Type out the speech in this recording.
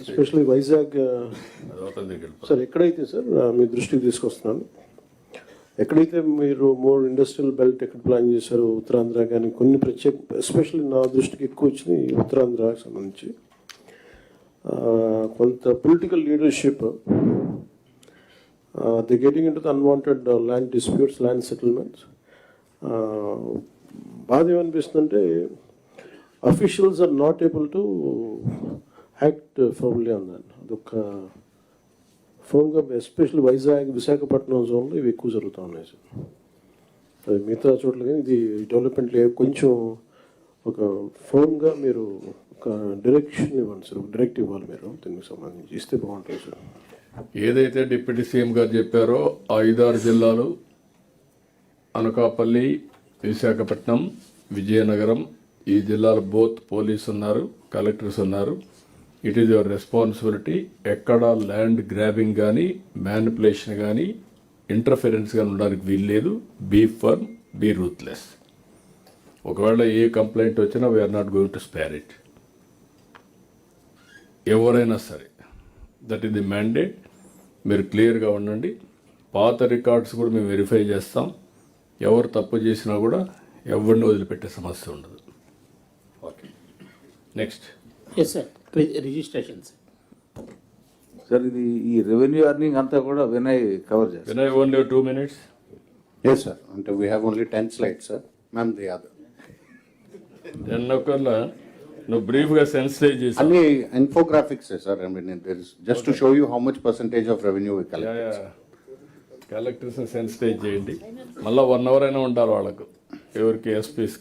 Especially Vizag sir, ఎక్కడైతే sir మీ దృష్టికి తీసుకొస్తున్నాను, ఎక్కడైతే మీరు మోర్ ఇండస్ట్రియల్ బెల్ట్ ఎక్కడ ప్లాన్ చేశారో ఉత్తరాంధ్ర కానీ కొన్ని ప్రత్యేక ఎస్పెషల్లీ నా దృష్టికి ఎక్కువ వచ్చినాయి ఉత్తరాంధ్రకు సంబంధించి కొంత political leadership the getting in to the unwanted land disputes, land settlements. బాధ ఏమనిపిస్తుందంటే officials are not able to act firmly on that. అదొక ఫోన్గా ఎస్పెషల్లీ వైజాగ్, విశాఖపట్నం జోన్లో ఇవి ఎక్కువ జరుగుతూ ఉన్నాయి సార్. అది మిగతా చోట్ల కానీ ఇది డెవలప్మెంట్ కొంచెం ఒక ఫోన్గా మీరు ఒక డైరెక్షన్ ఇవ్వండి సార్, ఒక డైరెక్ట్ ఇవ్వాలి మీరు దీనికి సంబంధించి ఇస్తే బాగుంటుంది సార్. ఏదైతే డిప్యూటీ సీఎం గారు చెప్పారో 5-6 జిల్లాలు అనకాపల్లి, విశాఖపట్నం, విజయనగరం, ఈ జిల్లాలో బోత్ పోలీసు ఉన్నారు, కలెక్టర్స్ ఉన్నారు. It is your responsibility. ఎక్కడ ల్యాండ్ గ్రాబింగ్ కానీ, మ్యానిపులేషన్ కానీ, ఇంటర్ఫిరెన్స్ కానీ ఉండడానికి వీల్లేదు. Be firm, be ruthless. ఒకవేళ ఏ కంప్లైంట్ వచ్చినా we're not going to spare it. ఎవరైనా సరే, దట్ ఈస్ ది మ్యాండేట్. మీరు క్లియర్గా ఉండండి. పాత రికార్డ్స్ కూడా మేము వెరిఫై చేస్తాం. ఎవరు తప్పు చేసినా కూడా ఎవరిని వదిలిపెట్టే సమస్య ఉండదు. Okay, next. Yes sir, registration sir. ఇది ఈ రెవెన్యూ అర్నింగ్ అంతా కూడా వినయ్ కవర్ చేస్తారు. Vinay only 2 minutes. Yes, sir. Until we have only 10 slides, sir. Ma'am, the other. ఒకళ్ళ నువ్వు బ్రీఫ్గా సెన్సిటైజ్ చేసి Only infographics, sir. I mean, there is just to show you how much percentage of revenue we collect. కలెక్టర్స్ని sensitise చేయండి. మళ్ళీ 1 hour అయినా ఉంటారు వాళ్ళకు, ఎవరికి ఎస్పీస్